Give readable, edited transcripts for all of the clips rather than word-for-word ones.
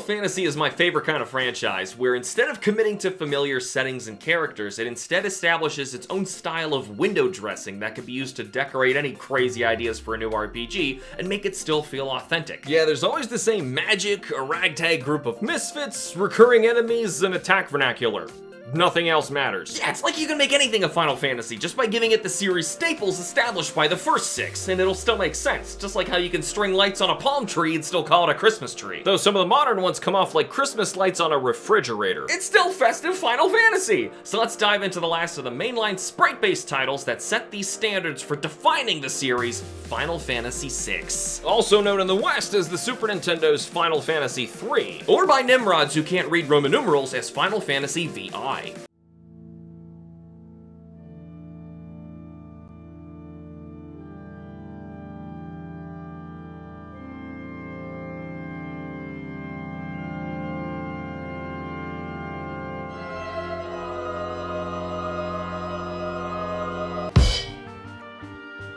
Fantasy is my favorite kind of franchise, where instead of committing to familiar settings and characters, it instead establishes its own style of window dressing that can be used to decorate any crazy ideas for a new RPG and make it still feel authentic. Yeah, there's always the same magic, a ragtag group of misfits, recurring enemies, and attack vernacular. Nothing else matters. Yeah, it's like you can make anything a Final Fantasy just by giving it the series staples established by the first 6, and it'll still make sense, just like how you can string lights on a palm tree and still call it a Christmas tree. Though some of the modern ones come off like Christmas lights on a refrigerator. It's still festive Final Fantasy! So let's dive into the last of the mainline sprite-based titles that set these standards for defining the series, Final Fantasy VI. Also known in the West as the Super Nintendo's Final Fantasy III, or by Nimrods who can't read Roman numerals as Final Fantasy VI.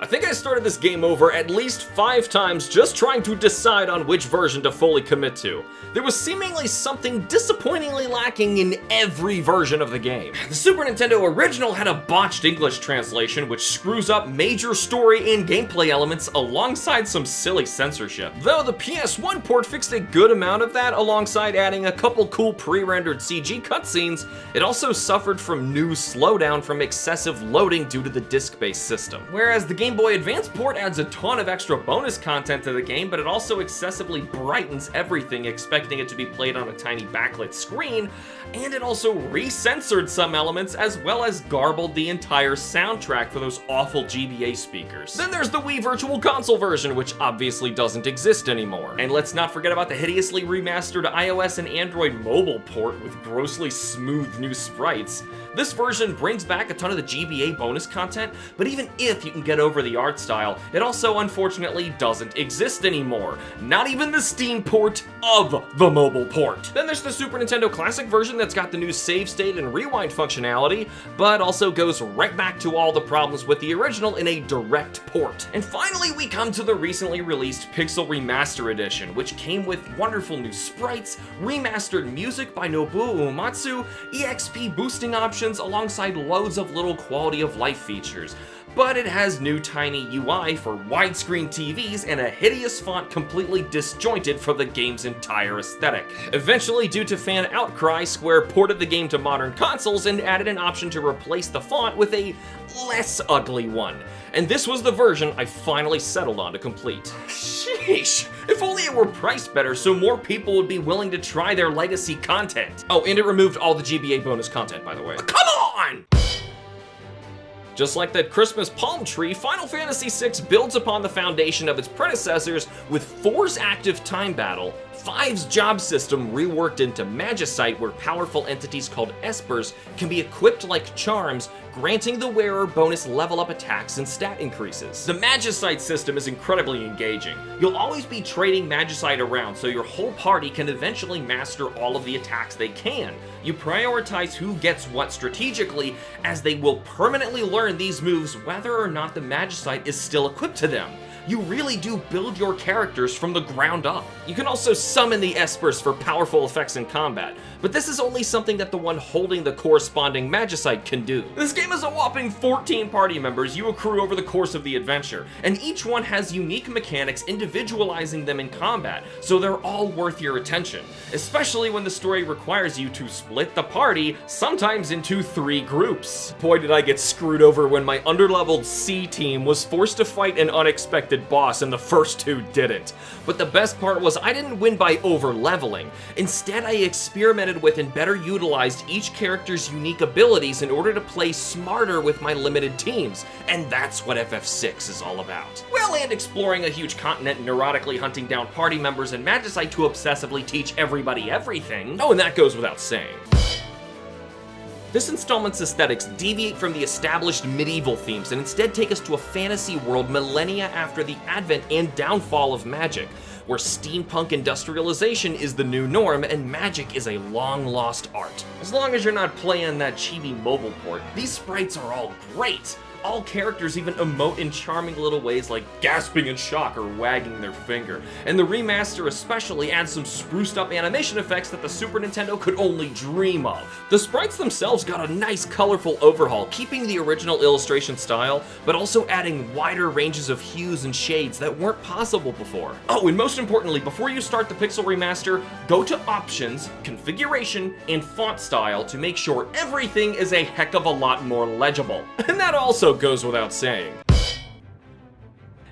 I think I started this game over at least 5 times just trying to decide on which version to fully commit to. There was seemingly something disappointingly lacking in every version of the game. The Super Nintendo original had a botched English translation which screws up major story and gameplay elements alongside some silly censorship. Though the PS1 port fixed a good amount of that alongside adding a couple cool pre-rendered CG cutscenes, it also suffered from new slowdown from excessive loading due to the disc-based system. Whereas the Game Boy Advance port adds a ton of extra bonus content to the game, but it also excessively brightens everything, expecting it to be played on a tiny backlit screen, and it also re-censored some elements as well as garbled the entire soundtrack for those awful GBA speakers. Then there's the Wii Virtual Console version, which obviously doesn't exist anymore. And let's not forget about the hideously remastered iOS and Android mobile port with grossly smooth new sprites. This version brings back a ton of the GBA bonus content, but even if you can get over the art style, it also unfortunately doesn't exist anymore. Not even the Steam port of the mobile port. Then there's the Super Nintendo Classic version that's got the new save state and rewind functionality, but also goes right back to all the problems with the original in a direct port. And finally, we come to the recently released Pixel Remaster Edition, which came with wonderful new sprites, remastered music by Nobuo Uematsu, EXP boosting options, alongside loads of little quality of life features. But it has new tiny UI for widescreen TVs and a hideous font completely disjointed for the game's entire aesthetic. Eventually, due to fan outcry, Square ported the game to modern consoles and added an option to replace the font with a less ugly one. And this was the version I finally settled on to complete. Sheesh, if only it were priced better so more people would be willing to try their legacy content. Oh, and it removed all the GBA bonus content, by the way. Come on! Just like that Christmas palm tree, Final Fantasy VI builds upon the foundation of its predecessors with 4's active time battle, 5's job system reworked into Magicite, where powerful entities called Espers can be equipped like charms, granting the wearer bonus level up attacks and stat increases. The Magicite system is incredibly engaging. You'll always be trading Magicite around so your whole party can eventually master all of the attacks they can. You prioritize who gets what strategically, as they will permanently learn these moves whether or not the Magicite is still equipped to them. You really do build your characters from the ground up. You can also summon the Espers for powerful effects in combat, but this is only something that the one holding the corresponding Magicite can do. This game has a whopping 14 party members you accrue over the course of the adventure, and each one has unique mechanics individualizing them in combat, so they're all worth your attention, especially when the story requires you to split the party, sometimes into 3 groups. Boy, did I get screwed over when my underleveled C team was forced to fight an unexpected boss and the first 2 didn't. But the best part was I didn't win by over-leveling. Instead, I experimented with and better utilized each character's unique abilities in order to play smarter with my limited teams, and that's what FF6 is all about. Well, and exploring a huge continent and neurotically hunting down party members and Magicite to obsessively teach everybody everything. Oh, and that goes without saying. This installment's aesthetics deviate from the established medieval themes and instead take us to a fantasy world millennia after the advent and downfall of magic, where steampunk industrialization is the new norm and magic is a long-lost art. As long as you're not playing that chibi mobile port, these sprites are all great. All characters even emote in charming little ways like gasping in shock or wagging their finger. And the remaster especially adds some spruced up animation effects that the Super Nintendo could only dream of. The sprites themselves got a nice colorful overhaul, keeping the original illustration style, but also adding wider ranges of hues and shades that weren't possible before. Oh, and most importantly, before you start the Pixel Remaster, go to Options, Configuration, and Font Style to make sure everything is a heck of a lot more legible. And that also goes without saying.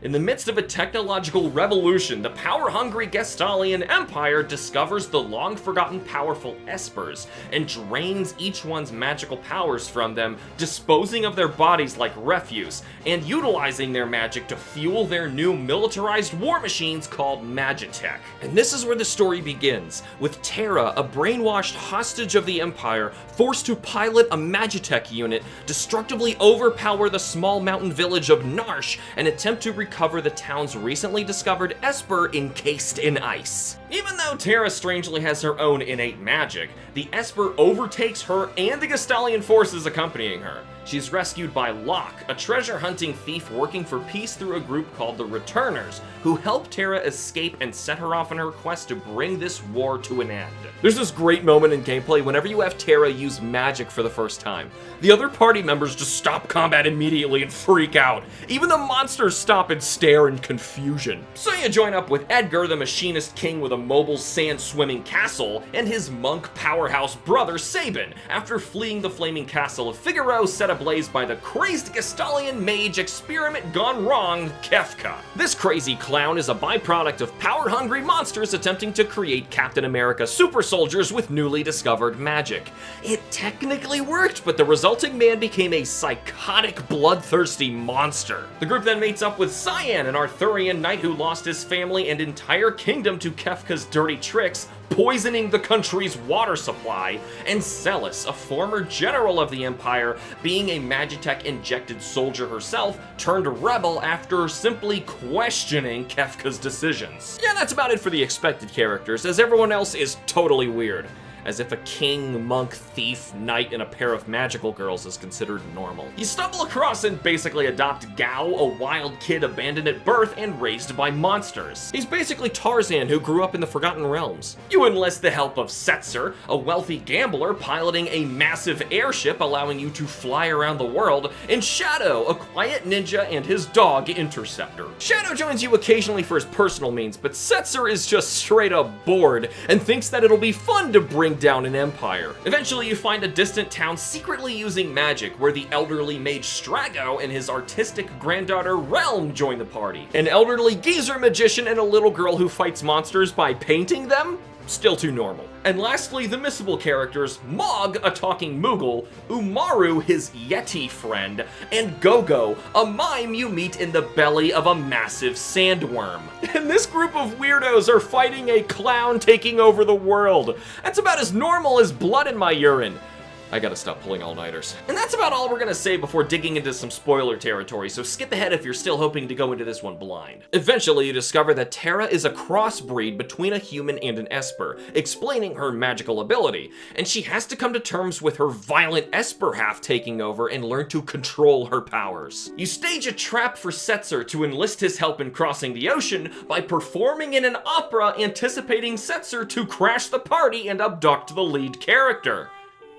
In the midst of a technological revolution, the power-hungry Gestalian Empire discovers the long-forgotten powerful Espers and drains each one's magical powers from them, disposing of their bodies like refuse, and utilizing their magic to fuel their new militarized war machines called Magitech. And this is where the story begins, with Terra, a brainwashed hostage of the Empire, forced to pilot a Magitech unit, destructively overpower the small mountain village of Narsh, and attempt to recover the town's recently discovered Esper encased in ice. Even though Terra strangely has her own innate magic, the Esper overtakes her and the Gestalian forces accompanying her. She's rescued by Locke, a treasure-hunting thief working for peace through a group called the Returners, who help Terra escape and set her off on her quest to bring this war to an end. There's this great moment in gameplay whenever you have Terra use magic for the first time. The other party members just stop combat immediately and freak out. Even the monsters stop and stare in confusion. So you join up with Edgar, the machinist king with a mobile sand-swimming castle, and his monk powerhouse brother Sabin, after fleeing the flaming castle of Figaro set ablaze by the crazed Gestalian mage experiment gone wrong, Kefka. This crazy clown is a byproduct of power-hungry monsters attempting to create Captain America super soldiers with newly discovered magic. It technically worked, but the resulting man became a psychotic, bloodthirsty monster. The group then mates up with Cyan, an Arthurian knight who lost his family and entire kingdom to Kefka's dirty tricks, poisoning the country's water supply, and Celis, a former general of the Empire, being a Magitech-injected soldier herself, turned rebel after simply questioning Kefka's decisions. Yeah, that's about it for the expected characters, as everyone else is totally weird. As if a king, monk, thief, knight, and a pair of magical girls is considered normal. You stumble across and basically adopt Gao, a wild kid abandoned at birth and raised by monsters. He's basically Tarzan who grew up in the Forgotten Realms. You enlist the help of Setzer, a wealthy gambler piloting a massive airship allowing you to fly around the world, and Shadow, a quiet ninja, and his dog Interceptor. Shadow joins you occasionally for his personal means, but Setzer is just straight up bored and thinks that it'll be fun to bring down an empire. Eventually you find a distant town secretly using magic, where the elderly mage Strago and his artistic granddaughter Realm join the party. An elderly geezer magician and a little girl who fights monsters by painting them? Still too normal. And lastly, the missable characters, Mog, a talking Moogle, Umaru, his Yeti friend, and Gogo, a mime you meet in the belly of a massive sandworm. And this group of weirdos are fighting a clown taking over the world. That's about as normal as blood in my urine. I gotta stop pulling all-nighters. And that's about all we're gonna say before digging into some spoiler territory, so skip ahead if you're still hoping to go into this one blind. Eventually, you discover that Terra is a crossbreed between a human and an Esper, explaining her magical ability, and she has to come to terms with her violent Esper half taking over and learn to control her powers. You stage a trap for Setzer to enlist his help in crossing the ocean by performing in an opera anticipating Setzer to crash the party and abduct the lead character.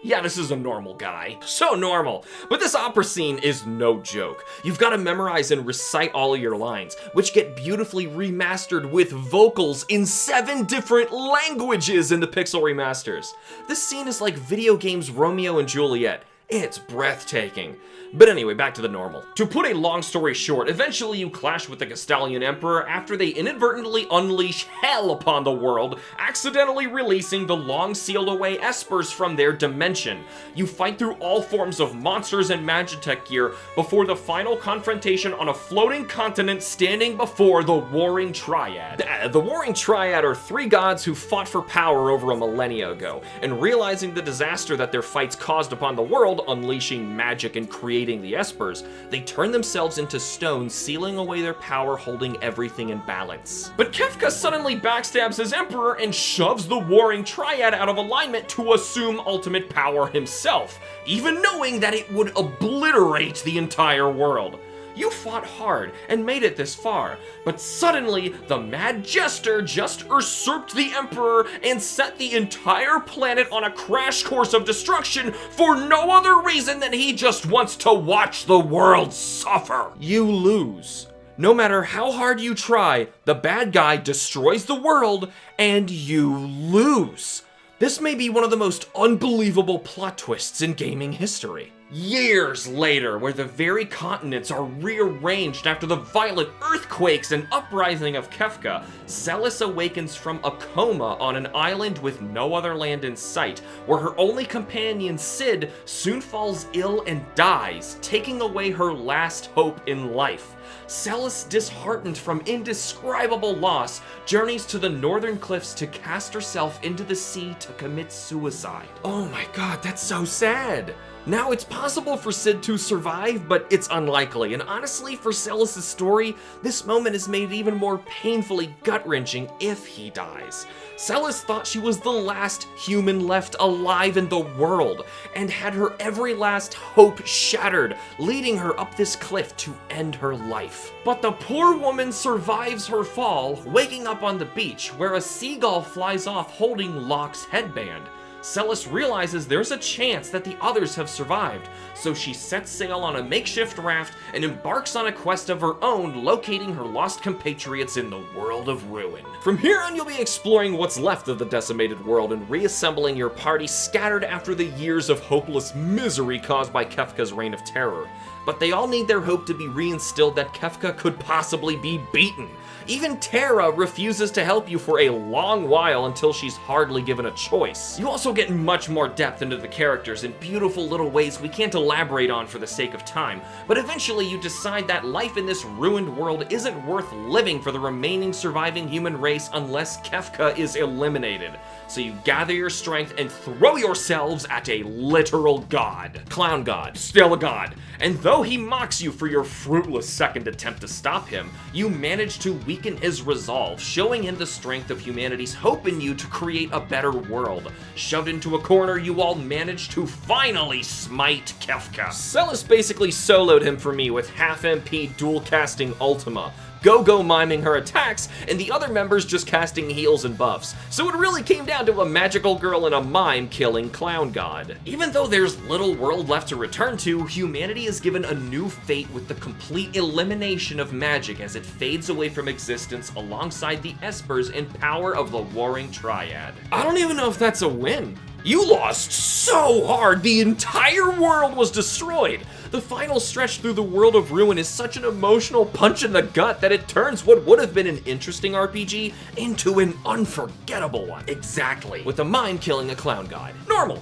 Yeah, this is a normal guy. So normal. But this opera scene is no joke. You've got to memorize and recite all of your lines, which get beautifully remastered with vocals in 7 different languages in the Pixel Remasters. This scene is like video games Romeo and Juliet. It's breathtaking. But anyway, back to the normal. To put a long story short, eventually you clash with the Gestalian Emperor after they inadvertently unleash hell upon the world, accidentally releasing the long sealed away Espers from their dimension. You fight through all forms of monsters and Magitech gear before the final confrontation on a floating continent standing before the Warring Triad. The Warring Triad are 3 gods who fought for power over a millennia ago, and realizing the disaster that their fights caused upon the world, world, unleashing magic and creating the Espers, they turn themselves into stone, sealing away their power, holding everything in balance. But Kefka suddenly backstabs his emperor and shoves the warring triad out of alignment to assume ultimate power himself, even knowing that it would obliterate the entire world. You fought hard and made it this far, but suddenly the Mad Jester just usurped the Emperor and set the entire planet on a crash course of destruction for no other reason than he just wants to watch the world suffer. You lose. No matter how hard you try, the bad guy destroys the world and you lose. This may be one of the most unbelievable plot twists in gaming history. Years later, where the very continents are rearranged after the violent earthquakes and uprising of Kefka, Celes awakens from a coma on an island with no other land in sight, where her only companion, Cid, soon falls ill and dies, taking away her last hope in life. Celes, disheartened from indescribable loss, journeys to the northern cliffs to cast herself into the sea to commit suicide. Oh my god, that's so sad! Now, it's possible for Cid to survive, but it's unlikely, and honestly, for Celes' story, this moment is made even more painfully gut-wrenching if he dies. Celes thought she was the last human left alive in the world, and had her every last hope shattered, leading her up this cliff to end her life. But the poor woman survives her fall, waking up on the beach, where a seagull flies off holding Locke's headband. Celes realizes there's a chance that the others have survived, so she sets sail on a makeshift raft and embarks on a quest of her own, locating her lost compatriots in the world of ruin. From here on, you'll be exploring what's left of the decimated world and reassembling your party scattered after the years of hopeless misery caused by Kefka's reign of terror. But they all need their hope to be reinstilled that Kefka could possibly be beaten. Even Terra refuses to help you for a long while until she's hardly given a choice. You also get much more depth into the characters in beautiful little ways we can't elaborate on for the sake of time, but eventually you decide that life in this ruined world isn't worth living for the remaining surviving human race unless Kefka is eliminated. So you gather your strength and throw yourselves at a literal god. Clown god, still a god. And though he mocks you for your fruitless second attempt to stop him, you manage to weaken his resolve, showing him the strength of humanity's hope in you to create a better world. Shoved into a corner, you all manage to finally smite Kefka. Celes basically soloed him for me with half MP dual casting Ultima, Go-Go miming her attacks, and the other members just casting heals and buffs. So it really came down to a magical girl and a mime killing Clown God. Even though there's little world left to return to, humanity is given a new fate with the complete elimination of magic as it fades away from existence alongside the Espers and power of the Warring Triad. I don't even know if that's a win. You lost so hard, the entire world was destroyed. The final stretch through the world of ruin is such an emotional punch in the gut that it turns what would have been an interesting RPG into an unforgettable one. Exactly, with a mime killing a clown god. Normal.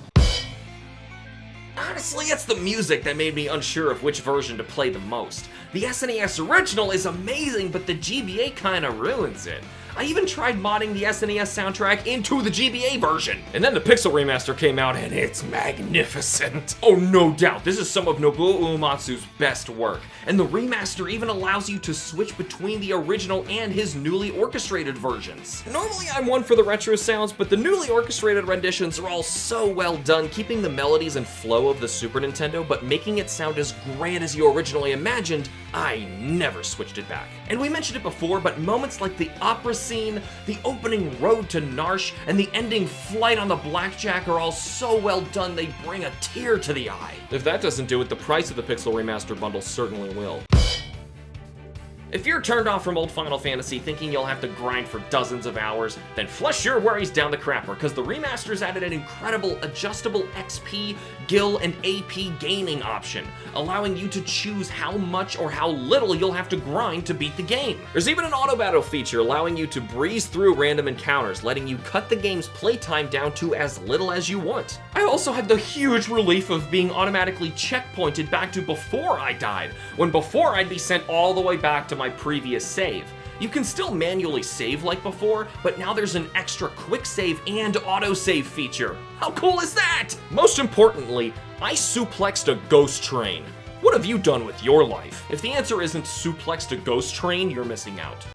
Honestly, it's the music that made me unsure of which version to play the most. The SNES original is amazing, but the GBA kinda ruins it. I even tried modding the SNES soundtrack into the GBA version. And then the Pixel Remaster came out and it's magnificent. Oh, no doubt, this is some of Nobuo Uematsu's best work. And the remaster even allows you to switch between the original and his newly orchestrated versions. Normally I'm one for the retro sounds, but the newly orchestrated renditions are all so well done, keeping the melodies and flow of the Super Nintendo, but making it sound as grand as you originally imagined. I never switched it back. And we mentioned it before, but moments like the opera scene, the opening road to Narsh, and the ending flight on the Blackjack are all so well done they bring a tear to the eye. If that doesn't do it, the price of the Pixel Remaster bundle certainly will. If you're turned off from old Final Fantasy thinking you'll have to grind for dozens of hours, then flush your worries down the crapper, because the remasters added an incredible adjustable XP, Gil, and AP gaining option, allowing you to choose how much or how little you'll have to grind to beat the game. There's even an auto battle feature allowing you to breeze through random encounters, letting you cut the game's playtime down to as little as you want. I also had the huge relief of being automatically checkpointed back to before I died, when before I'd be sent all the way back to my previous save. You can still manually save like before, but now there's an extra quick save and autosave feature. How cool is that? Most importantly, I suplexed a ghost train. What have you done with your life? If the answer isn't suplexed a ghost train, you're missing out.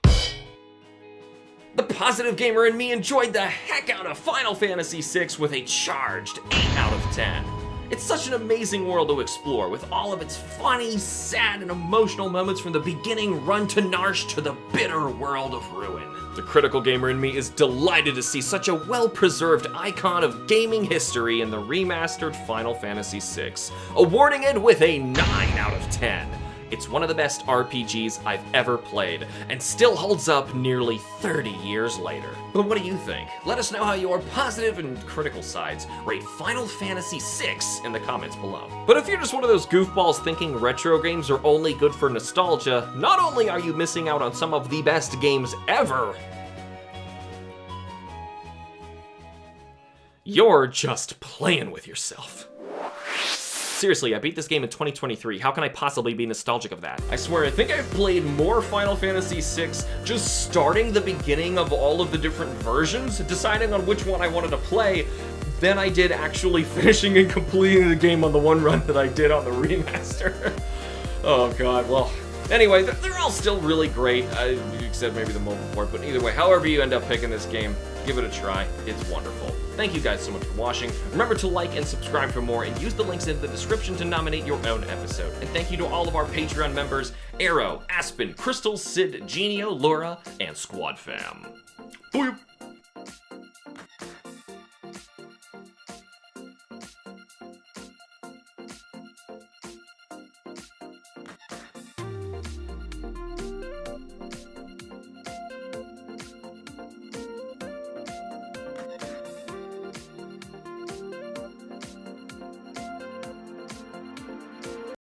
The positive gamer in me enjoyed the heck out of Final Fantasy VI with a charged 8 out of 10. It's such an amazing world to explore, with all of its funny, sad, and emotional moments from the beginning run to Narsh to the bitter world of ruin. The critical gamer in me is delighted to see such a well-preserved icon of gaming history in the remastered Final Fantasy VI, awarding it with a 9 out of 10. It's one of the best RPGs I've ever played, and still holds up nearly 30 years later. But what do you think? Let us know how your positive and critical sides rate Final Fantasy VI in the comments below. But if you're just one of those goofballs thinking retro games are only good for nostalgia, not only are you missing out on some of the best games ever, you're just playing with yourself. Seriously, I beat this game in 2023. How can I possibly be nostalgic of that? I swear, I think I've played more Final Fantasy VI just starting the beginning of all of the different versions, deciding on which one I wanted to play, than I did actually finishing and completing the game on the one run that I did on the remaster. Oh god, well, anyway, they're all still really great, except maybe the mobile port, but either way, however you end up picking this game, give it a try. It's wonderful. Thank you guys so much for watching. Remember to like and subscribe for more, and use the links in the description to nominate your own episode. And thank you to all of our Patreon members, Arrow, Aspen, Crystal, Sid, Genio, Laura, and Squad Fam. Booyah!